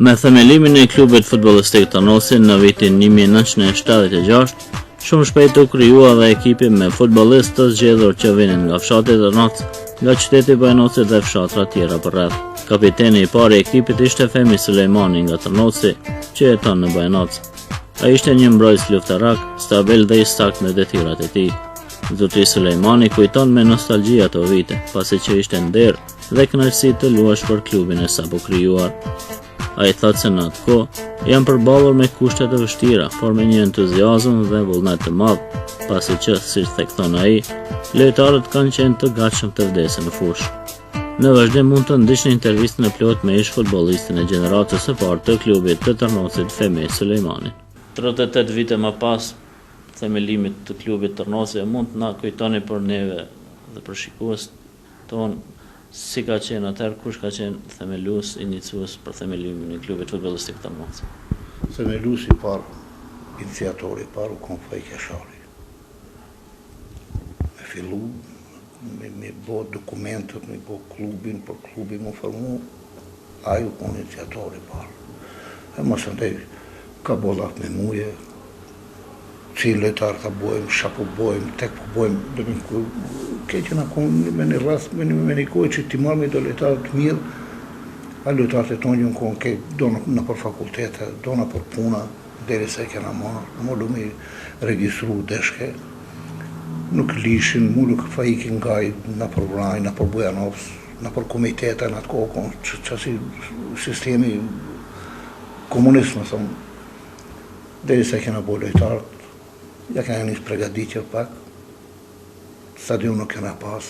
Me themelimin e klubit futbollistik Tarnosi në vitin 1976, shumë shpejt u krijua dhe ekipi me futbollistë të zgjedhur që vinin nga fshati Tarnoc, nga qyteti Bojanoci dhe fshatra tjera përreth. Kapiteni i parë i ekipit ishte Femi Sulejmani nga Tarnoci, që jeton në Bojanoc. Ai ishte një mbrojtës luftarak, stabil dhe i saktë në detyrat e tij. Zotri Sulejmani kujton me nostalgji ato vite, pasi që ishte nder dhe kënaqësi të luash për klubin e sapo krijuar. Ai thotë se në atë kohë janë përballur me kushte të vështira, por me një entuziazëm dhe vullnet të madh, pasi që, si thekton ai, lojtarët kanë qenë të gatshëm të vdesin në fushë. Në vazhdim mund të ndiqni intervistën e plot me ish futbollistin e gjeneratës së parë të klubit të Tarnocit, Femi Sulejmani. 38 vite më pas themelimit të klubit Tarnosi, mund të na kujtoni për neve dhe për shikues ton si ka qenë atëherë, kush ka qenë themelues, iniciues për themelimin e klubit futbollistik Tarnosi? Themeluesi i parë, iniciatori i parë u kon Faj Keshari. Me fillu, me bo dokumentet, me bo klubin, për klubin më formu, ai u kon iniciatori i parë. E mos andaj ka bollat me muje, që lojtar ta bojmë, shapo bojmë, tek po bojmë, do me keqë na konë me një rast, me një kohë që ti marrë me do lojtarë të mirë, a lojtarët e tonë jënë konë ke do në për fakultete, do në për puna, deri se kena marrë, më du me registru deshke, nuk lishin, mu nuk fajikin ngaj në për vraj, në për Bujanovës, në për komitete, në atë kohë, që si sistemi komunismë, thëmë, deri se kena bo lojtarët, ja kena njës pregaditje pak, stadion nuk kena pas,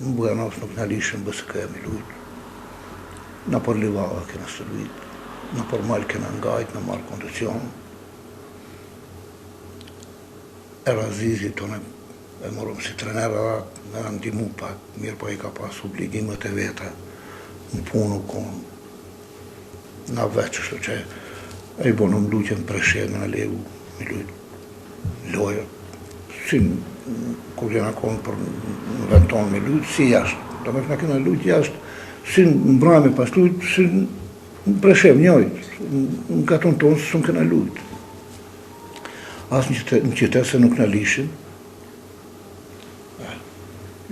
në Bujanovës nuk në lishën bëse këja me lujtë, në për Livava kena së lujtë, në për Malë kena ngajt, në marë kondicion. Erazizi tonë e morëm si trenera, me në ndimu pak, mirë po i ka pas obligimet e veta, në punu konë, në veçështu që e i bonëm lujtjen preshem në legu, me lujtë. Lojë, si kur jena konë për në vend tonë me lujtë, si jashtë. Do me këna kena lujtë jashtë, si në mbrame pas lujtë, si në preshem njojtë, në katon tonë së në kena lujtë. Asë në qytet se nuk në lishin,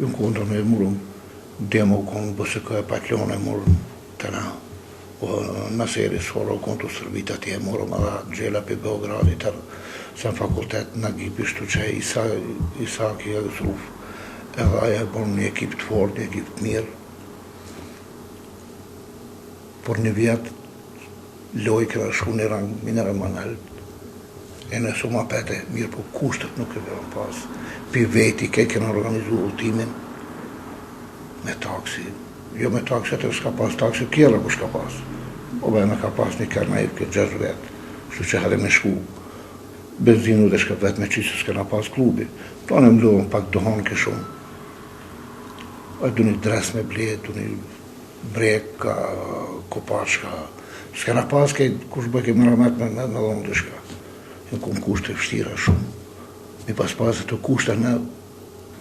ju në konë të me murëm, demo konë bëse këja patlone murëm të na, në seri soro konë të sërbit atje, murëm edhe gjela për Beogradi tërë, se në fakultet në gjipishtu që Isak i Agësruf, edhe aja e bon një ekip të fort, një ekip të mirë. Por një vjetë, loj këra shku një rang minere manel, e në suma pete, mirë po kushtet nuk e verën pas. Pi veti ke këna organizu ultimin me taksi. Jo me taksi, atër s'ka pas taksi, kjera ku s'ka pas. O bërë me ka pas një kërna i këtë 6 vetë, shtu që hadhe me shku. Benzinu dhe shka vetë me qisë s'kena pas klubi. Tonë e mdohën pak dohon ke shumë. A du një dres me bled, du një breka, kopashka. S'kena pas ke kush bëj ke mëramet me dhonë dhe shka. Në kom kushte fështira shumë. Mi pas e të kushte në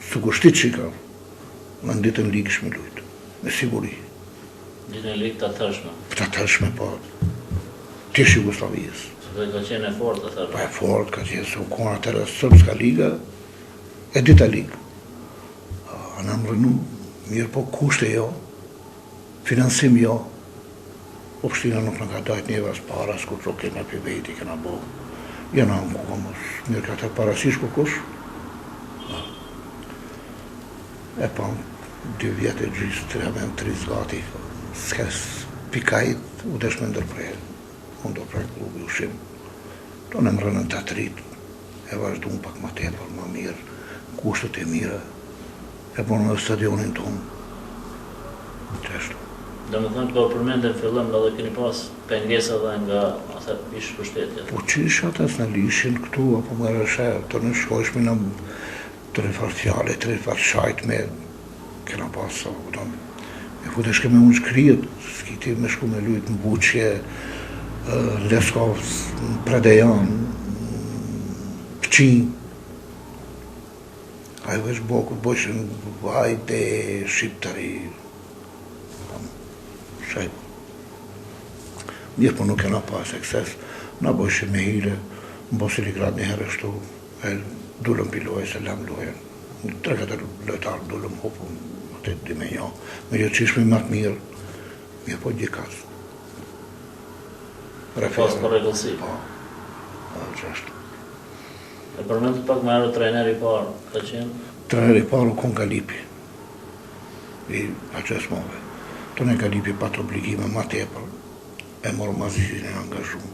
së kushtit që i ka, në ditën ligë shme lujtë, me siguri. Ditën ligë të tërshme? Të tërshme, po. Tish Jugoslavijës. Dhe ka qenë e fort, atërë? Pa e fort, ka qenë se u kona atërë Sërbska Liga, e dita Liga. A në më rënu, mirë po kushte jo, finansim jo, opshtina nuk në ka dajt njëve as para, s'ku që kena për vejti, kena bo. Jena në ku komës, mirë ka të parasish ku kush. E pa, 2 vjetë e gjysë, 3 zgati, s'kes pikajt, u desh me ndërprejë. Unë prej klubi ushim. Do në më rënën të atrit, e vazhdu pak ma tepër, ma mirë, kushtet e mire, e përnë në stadionin tonë. Qeshtu. Do më thënë të përmendin fillim, dhe keni pas pengesa dhe nga ishë pushtetit? Po që isha atës në lishin këtu, apo më rëshe, të në shkojshmi në të rifar fjale, të rifar shajt me, kena pas, e futeshke me unë shkrijet, s'kiti me shku me lujt në buqje, Leskovës, Predejan, Këqin. Ajo veç boku bëshën vajde shqiptari. Shajt. Mirë, po nuk kena pas ekses. Na bëshim me hile, në Bosiligrat një herë shtu, dullëm piloj se lam lojen. 3-4 lojtarë dullëm hopëm, atë di me njo. Me jo qishme matë mirë, mirë po gjikas. Pas për regullësi. Po, qashtu. E përmend pak me arë trajneri parë, ka qenë? Trajneri parë u kon Galipi, i Aqesmove. Tonë Galipi pat obligime ma tepër, e morëm Azizin e angazhum.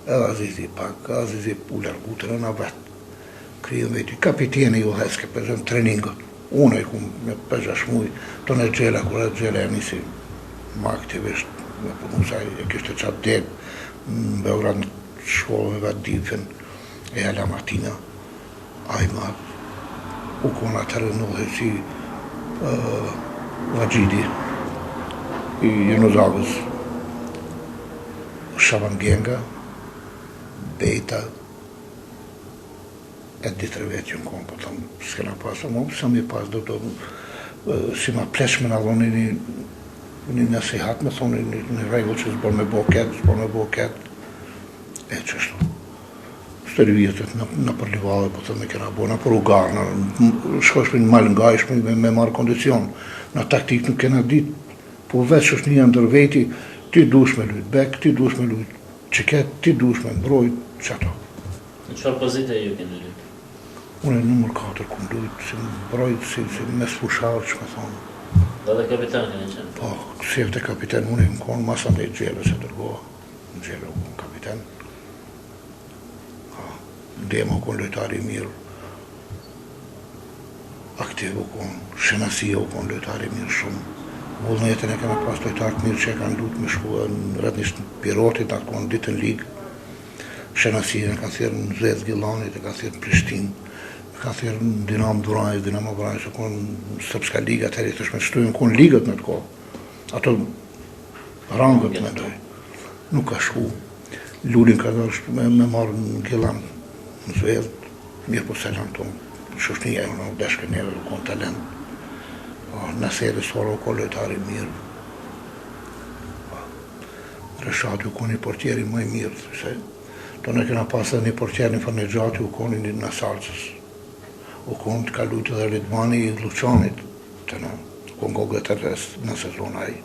Edhe Azizi pak, Azizi u largu të rëna vetë. Kryem veti, kapiteni ju heske për zëmë treningët. Unë e kumë me 5-6 muj, tonë e gjela, kur e gjela e nisi ma aktivisht, me punu saj, e kështë qatë deg, në Beograd në shkollën e vetë dipën, e Ala Martina, ajma, u kona të rënohë si Vajidi, i Jenozavës, Shaban Genga, Bejta, e 2-3 vetë që në konë, po thamë, s'kena pasë, mo, sa mi pasë, do si ma pleshme në adhoni një nasihat, me thonë një regull që s'bor me bo ketë, e qështu. Stëri vjetët në për livale, po thëmë, kena bo, në për ugarë, shkoshme një malë nga ishme me marë kondicion, në taktik nuk kena ditë, po vetë që është një ndër veti, ti dush me lujtë bek, ti dush me lujtë qiket, ti dush me mbrojt, që ato. Në qëfar pozite ju keni lujtë? Unë e numër 4 këmë lujtë, si mbrojt, si mes fusharë, që me thonë. Dhe kapitan keni qenë? Po, si e kapiten, unë e më konë, masa në e gjele se dërgoha, në gjele u konë kapiten. Dema u konë lojtari mirë, aktiv u konë, Shenasia u konë lojtari mirë shumë. Vullnetën e kena pas lojtarë mirë që e kanë lutë me shkua në rrëtnisht në Pirotit, atë konë ditën ligë. Shenasia e ka thirë në Zez Gilanit, e ka thirë në Prishtinë, e ka thirë në Dinamo Vranjës, e konë në Srpska Liga, të heri të shme shtujnë, konë ligët në të kohë. Ato rangët me dojë. Nuk ka shku. Lullin ka dërshë me marë në Gilan, në Zez, mirë po selan tonë. Shoshnia e në deshke njerë, konë talent. Në seri sora u ko lojtari mirë. Reshati u ko një portjeri më i mirë, se to ne kena pasë një portjeri një Farnegjati u ko një në Salcës. U ko në të ka lujtë dhe Lidmani i Luçanit, të në ko në gogët e rest në sezon aji.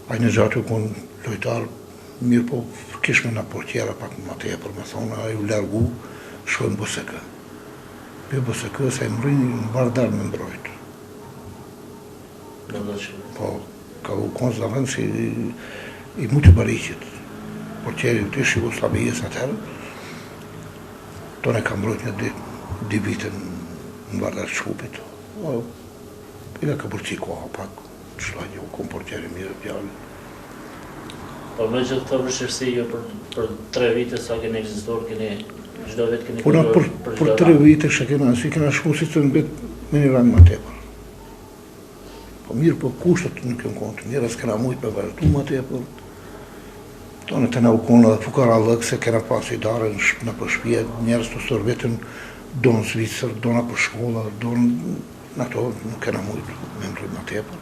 Farnegjati u ko në lojtar mirë, po kishme në portjera pak më të tepër, me thonë, aji u largu, shkojnë Boseke. Për Boseke se më rrinë në Vardar me mbrojtë. Po, ka u konë zavën si i mu të bariqit. Portjeri të ishi Jugoslavijës atërë, tonë e ka mbrojt një dy vitën në Vardar Shkupit. Ila ka përci koha pak, qëllaj u konë portjeri mirë pjallë. Po me që të vëshërsi ju për 3 vite sa keni egzistor, keni gjdo vetë keni Puna për 3 vite që kena shku si të nëbet me një rang më tepër. Po mirë, po kushtet nuk e në kontë, mirë as kena mujtë me vazhdu më tepër. Tonë të në u konë dhe fukara lëkë se kena pas i dare në për shpje, njerës të sërvetën donë Zvicër, donë për shkolla, donë në to nuk kena mujtë me mërë më tepër.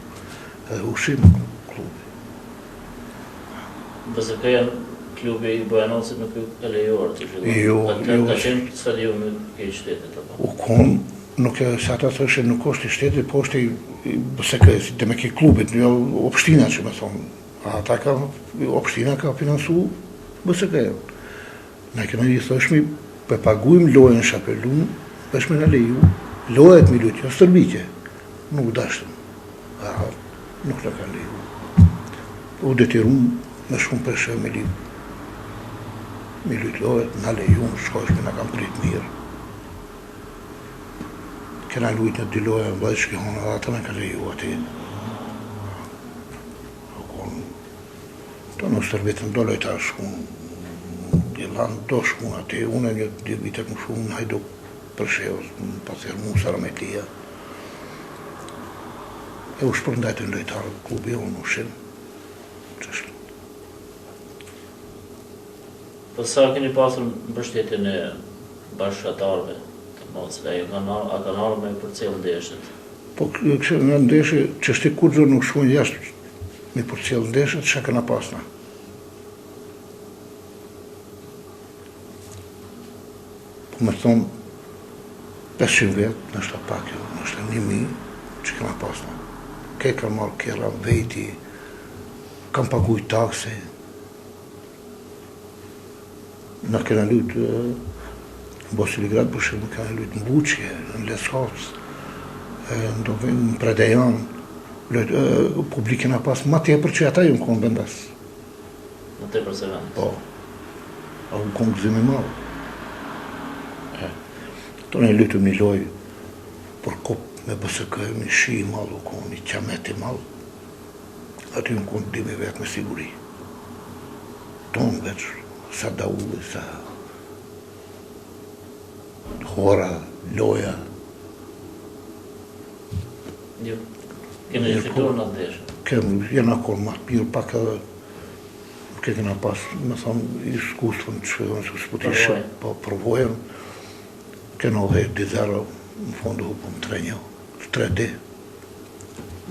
Edhe ushim klubi. Bëse këja klubi i Bojanosit nuk e lejuar të filluar. Jo. Ka qenë stadiumi i qytetit apo? U konë, nuk e sa ta thëshe nuk është i shtetit, po është i bësekës, dhe me ki klubit, jo opshtina që me thonë. Ata ka, opshtina ka finansu bësekëja. Ne kena i thëshmi, për pagujmë lojën shapelun, pëshme në leju, lojët mi lujtë, jo stërbitje, nuk dashtëm. Nuk në ka leju. U detirum me shumë përshë me li. Mi lujtë lojët, në leju, shkojshme në kam pritë mirë. Kena lujtë në dy loja në bëjtë shkihona, dhe ata me ka leju ati. To në stërbitën do lojta shkun, Gjelan do shkun ati, unë e një 2 vite më shumë në Hajduk Përshevës, në pasirë Musara me tia. E u shpërndajtë në lojtarë klubi, unë u shimë. Qështë. Po sa keni pasur në mbështetjen e bashkëtarëve të mosve, a kanë ardhur me për cilë ndeshjet? Po kështë në ndeshje, që shti kurgjë nuk shkojnë jashtë me përcjell ndeshjet që kena pasna. Po me thonë 500 vetë, nështë pak jo, nështë 1000 që kena pasna. Ke kanë marrë kjera veti, kam paguj takse. Në kena lutë në Bosiligrat, për shumë kena lutë në Buqje, në Leshovës, në Predejan, publik kena pas ma tepër që ata ju në konë bendas. Më tepër se vend. Po, a u konë gëzimi malë. Tonë e lutë një loj për kopë me BSK, një shi i malë, u konë një qamet i malë. Aty më konë dimi vetë me siguri. Tonë veç, sa daulli, sa hora, loja. Jo, kene fitur në ndeshë. Jena konë ma të mirë, pak edhe kena pas, me thonë, i shkustën që shkëdojnë që s'putishe, po provojën. Kena dhe 2-0, në fondu hupëm 3-1, 3D.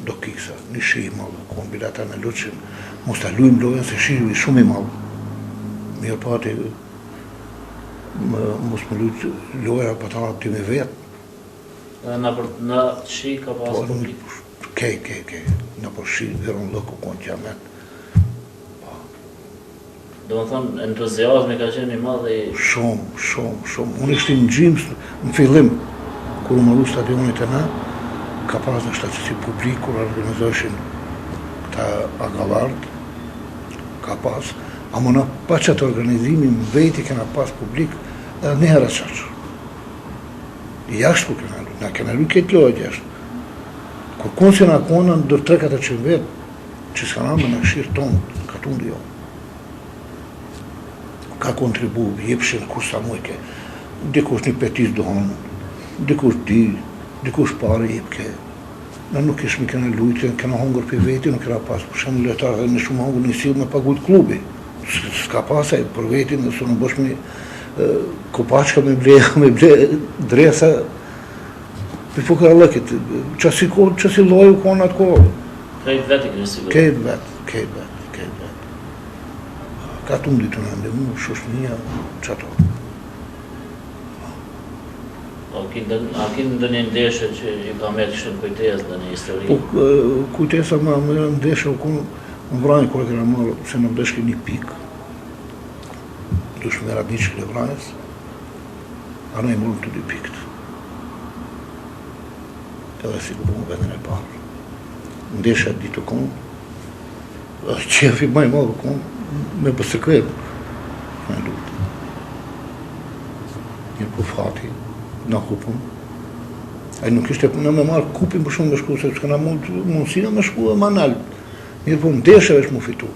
Do kisa, një shi i malë, konë bilata me luqim, mos ta lujmë lojën se shi i shumë i malë. Mirë pati, mos me lujtë lojëra për ta ty me vetë. Në shi ka pas publik? Kej, në për shi, verën lëku konë qamet. Do më thonë, entuziazmi ka qenë i madhe i... Shumë. Unë ishte në gjimës, në fillim, kur u maru stadionit e na, ka pas në shtatësi publik, kur organizojshin këta agavard, ka pas, a më në pa qëtë organizimi, më vejti kena pas publik, edhe në herë qaqë. Jashtë ku kena lu, na kena lu këtë lojët jashtë. Kur konë si na konën, do 3-400 vetë, që s'ka me në shirë tonë, ka tundi jo. Ka kontribu, jepshin kur sa mujke, dikush një petis dohon, dikush di, dikush pare jepke. Në nuk ishme kena lujtë, kena hongër për veti, nuk kena pas, për shemë letarë dhe në shumë hongër një silë me pagujt klubi. S'ka pasaj, për veti, nësë në bësh me kopachka me ble dresa, për fukra lëkit, qësi loju konë atë kohë. Krejt veti kënë sigur? Kejt vet. Ka të ndi të në ndimu, shoshnia, qato. A kinë ndë një ndeshë që i ka me të shumë kujtes dhe një histori? Po, kujtesa ma më ndeshë, u konë në vrajnë kërë kërë marë, se në mdeshke një pikë. Dushë me radniqë në vrajnës, a në i mërën të dy pikët. Edhe si ku më vendin e parë. Ndeshë atë ditë u konë, qefi maj marë u konë, me BSK-ën, me lutë. Një po fati, na kupëm. A nuk ishte në me marë kupim për shumë me shku, se s'këna mundësina me shku e ma nalë. Mirë po ndeshëve shmu fitu.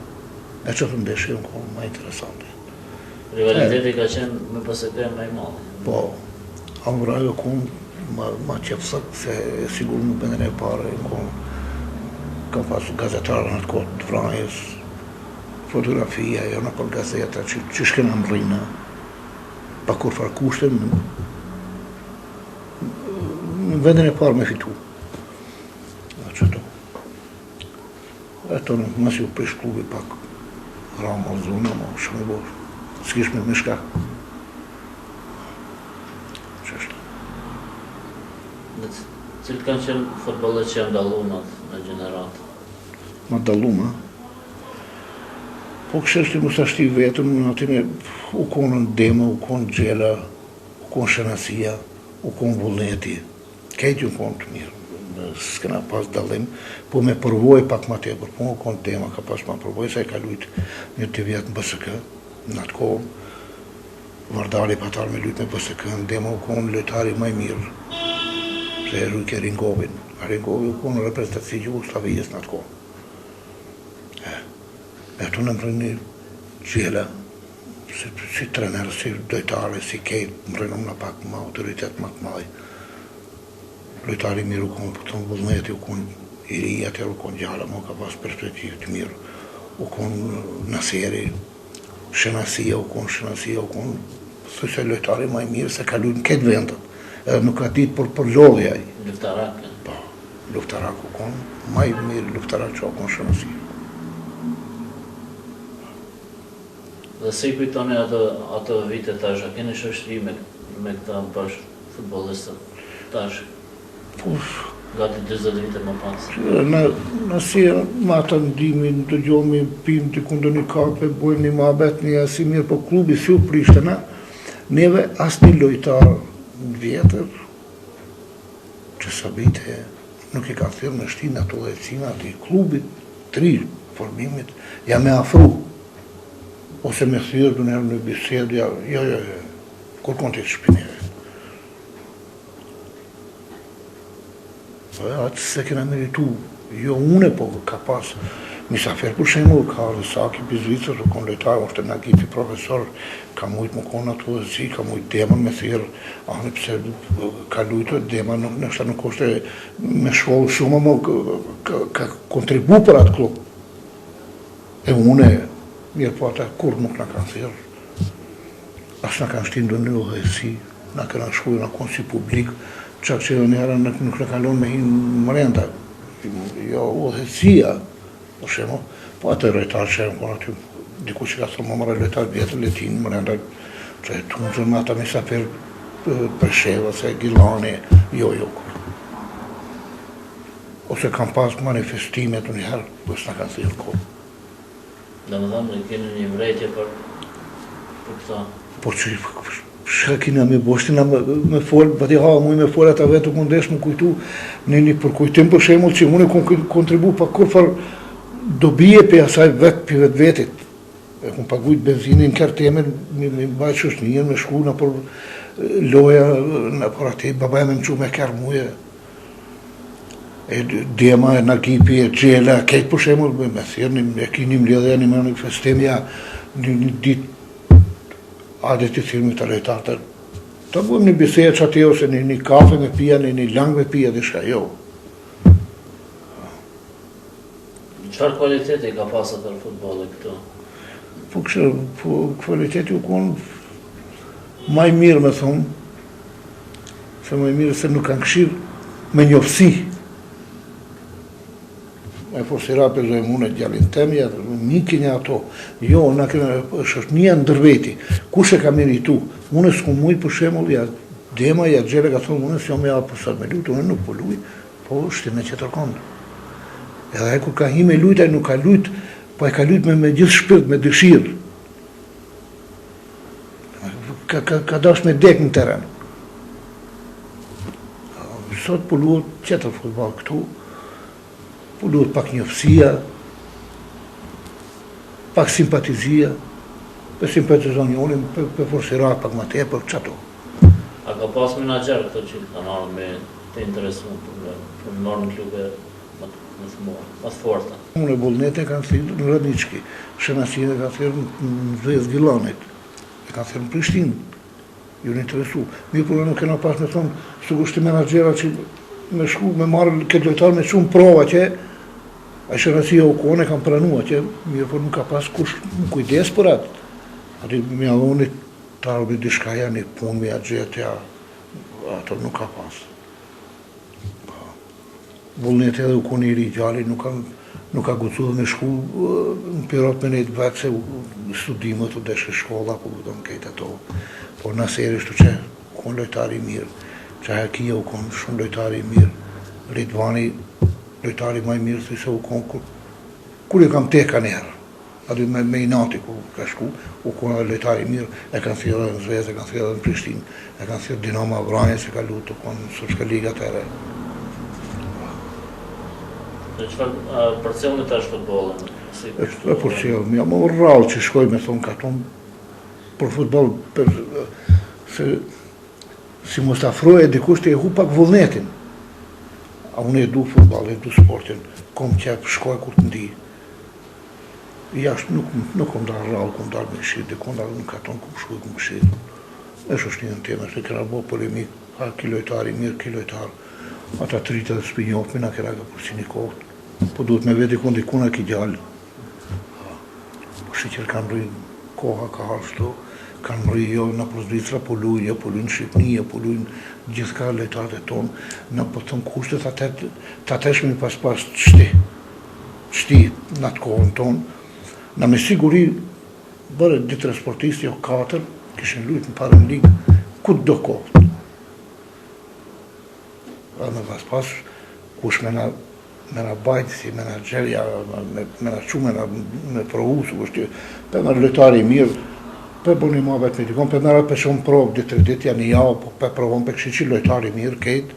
E që të ndeshëve në kohë ma interesante. Rivaliteti ka qenë me BSK-ën ma i madhe? Po, amërajo konë ma qefësët, se sigur në bëndën e pare, kam pas gazetarë në të kohë të vrajës, fotografia, jo në për gazeta, që shkena më rrinë, pa kur farë kushten, në vendin e parë me fitu. Qëto. Eto në mësi u prish klubi pak, rama o zona, ma shumë i borë, s'kish me mishka. Qështë. Cilë kanë qenë futbollet që janë dalu në gjeneratë? Ma dalu, ma? Po kështë mos ashti vetëm, në atime u konë në dema, u konë gjela, u konë shënasia, u konë vullneti. Kejtë ju konë të mirë, s'kena pas dalim, po me përvoj pak ma tepër, po u konë dema, ka pas ma përvoj, sa i ka lujtë një të vjetë në BSK, në atë kohë, Vardali patar me lujtë me BSK, në dema u konë lojtari maj mirë, se e rujke Ringovin. Ringovi u konë reprezentaci Jugoslavijës në atë kohë. E të në mërën një gjela, si trener, si dojtare, si kejtë, mërën në pak ma autoritet ma të maj. Lojtari mirë u konë, për të në vullneti u konë i ri, atër u konë gjala, ma ka pas perspektivë të mirë. U konë Naseri, Shënasia, u konë, se lojtari ma i mirë, se ka lujnë këtë vendet. Edhe nuk ka ditë për lodhja i. Luftarak? Po, luftarak u konë, ma i mirë luftarak që u konë Shënasia. Dhe si kujtoni ato vite tash, a keni shoqëri me këta bash futbollistët tash? Gati 20 vite më pas. Na si ma të ndimin, të gjomi, pim të kundë një kape, bojmë një muhabet, një asi mirë, po klubi si u Prishtëna, neve as një lojtar në vjetër, që sabite nuk i ka thyrë me shtinë ato dhe cina ati klubit, 3 formimit, ja me afru, ose me thyrë dë nërë në bisedë, jo, kur konti të shpineve. Atë se kena meritu, jo une, po ka pas misafer për shemull, ka Saki për Zvicër, të konë lojtarë, është në gipi profesor, ka mujtë më konë ato dhe zi, ka mujtë Deman me thirë, anë pëse ka lujtë, Deman nështë nuk është me shkollë shumë, më ka kontribu për atë klub. E une, mirë po ata, kur nuk në kanë thirë, asë në kanë shtinë do në dhe si, në kanë shkullë në konë si publik, çak që njëra nuk në kalon me hinë mërenda, jo udhëhecia, për shemë, po atë lojtarë që e më konë aty, diku që ka thëmë më mërë lojtarë vjetër letinë mërenda, që e të në zërë ata me saper Presheva, se Gilani, jo. Ose kam pas manifestime të njëherë, përës në kanë thirë kohë. Dhe më dhamë, keni një vrejtje për këta? Po që kina me boshtina me folë, pati ha, mu i me folë ata vetë të kundesh më kujtu, në një përkujtim për shemull që unë e kontribu pa kur farë dobije për asaj vetë për vetit. E kun pagujt benzinin kërë temen, me bajt shushnijën, me shku në për loja, në për ati, babaj me më që me kërë muje. E Dema, e Nagipi, e Gjela, kejtë për shemull, me thirë, e kinim lidhe, një manifestimja, një ditë, adhe të thirë me të lejtarë, të bëjmë një bisedë që atë ose një kafe me pia, një langë me pia dhe shka, jo. Qëfar kvaliteti ka pasat të futbollit këtu? Po kvaliteti u konë maj mirë me thonë, se maj mirë se nuk kanë këshirë me njofësi. E forsira për zojmë unë e djallin temja, mikin e ato, jo, në kënë është një ndërveti, kush e ka meritu, unë s'ku mujtë për shemull, ja Dema, ja Gjele ka thonë, unë s'jo me ja pësat me lujtë, unë nuk po lujtë, po është në qëtër këndë. Edhe e kur ka hi me lujtë, e nuk ka lujtë, po e ka lujtë me gjithë shpirt, me dëshirë. Ka dash me dek në teren. Sot po luat qëtër futbol këtu, po luat pak njofësia, pak simpatizia, për simpatizon njënin, për forsira pak ma te, për qato. A ka pas menager këto që kanë arë me të interesu për në marë në klube më të forta? Unë e Bollnete kanë thirë në Radnički, Shenasine kanë thirë në Zvezë Gilanit, e kanë thirë në Prishtinë, ju në interesu. Mirë për nuk kena pas me thonë, së kështë menagera që me shku, me marrë këtë lojtarë me shumë prova që a Shenasia u kone kam pranua që mirë për nuk ka pas kush në kujdes për atë. Ati me alonit të arbi dishkaja një punë me atë gjetja, ato nuk ka pas. Vullnet edhe u kone i rijali, nuk ka gucu dhe me shku në pirot me nejtë vetë se studimet u deshe shkolla, po do në kejtë ato. Por nësër ishtu që u konë lojtari mirë, që Hakia u konë shumë lojtari mirë, Ridvani lojtari maj mirë, se u konë kur e kam teka njerë, aty me inati ku ka shku, u konë edhe lojtari mirë, e kanë thirë edhe në Zvezë, e kanë thirë edhe në Prishtinë, e kanë thirë Dinamo Vranje, se ka lutë, u konë në Sërshka Liga të ere. Dhe qëfar përcjellën të është futbolën? E përcjellën, ja më rrallë që shkoj me thonë ka tonë, për futbol, si mos të afroj e dikush të e hu pak vullnetin. A unë e du futbol, e du sportin, kom qep, shkoj kur të ndi. Jashtë nuk kom darë rrallë, kom darë me shirë, dhe kom darë në katon, kom shkoj, kom shirë. E është një në teme, se këra bo polemik, ha ki lojtari, mirë ki lojtarë. Ata të rritë dhe s'pinjohë, mina këra ka përsi një kohët. Po duhet me veti kun dikuna ki gjallë. Po shqyqer kanë rrinë, koha ka harështu, kanë mërë jo në për Zvicra, po lujnë, po lujnë Shqipni, po lujnë gjithka lojtarët e tonë, në po thëmë kushtet të ateshme pas qëti në atë kohën tonë, në me siguri bërë 2-3 sportistë, jo 4, kishin luajtur në parën ligë, kudo kohë. Në pas, kush me na bajtë, si me na gjerja, me na qume, me provu, su kështë, për me lojtari i mirë, për bëni ma vetë me dikon, për me ratë për shumë provë, 2-3 ditë janë i javë, për provon për kështë që lojtari i mirë, ketë,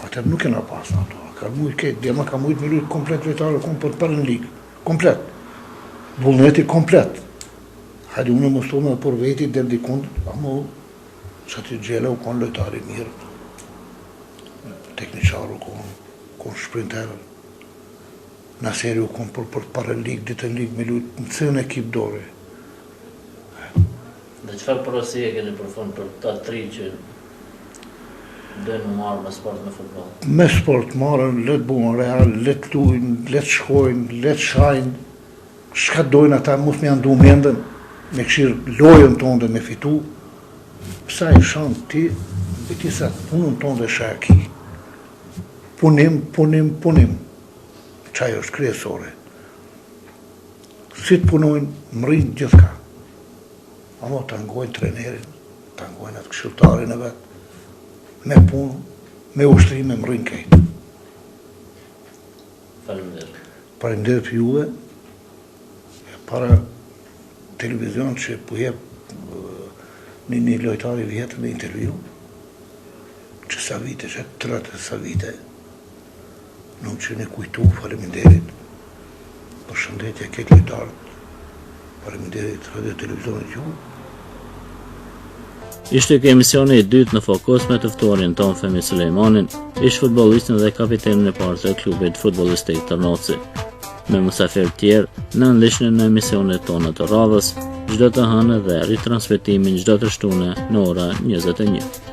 atër nuk e na pasë ato. Ka mujtë ketë, djema ka mujtë me lujtë komplet lojtari, për parën ligë, komplet. Vullneti komplet. Hadi unë më stonë dhe për veti dhe dikund, amo që të gjela u konë lojtari mirë, tekniqaru konë shprinterë, në seri u konë për parën ligë, ditën ligë, me lujtë në cënë ekip dore. Dhe qëfar porosi e keni për fund për ta tri që dojnë më marrë me sport me futbol? Me sport marrën, letë buën real, letë lujnë, letë shkojnë, letë shajnë, shka dojnë ata, mos me andu mendën, me këshirë lojën tonë dhe me fitu, pësa i shanë ti, e ti sa punën tonë dhe shaj ki. Punim. Qaj është kryesore. Si të punojnë, më rinë gjithë ka. Amo të angojnë trenerin, të angojnë atë këshiltarin e vetë, me punë, me ushtrime më rinë kejtë. Faleminderit. Faleminderit për juve, para televizion që po jep një lojtari vjetër në intervju, që sa vite, që 30 sa vite, nuk që ne kujtu, faleminderit, për shëndetje këtë lojtarët, faleminderit radio televizionit ju. Ishte kjo emisioni i dytë në Fokus me të ftuarin ton Femi Sulejmanin, ish futbollistin dhe kapitenin e parë të klubit futbollistik Tërnoci. Me musafir tjerë, në ndihni në emisionet tona të radhës, çdo të hënë dhe ritransmetimin çdo të shtunë në ora 21.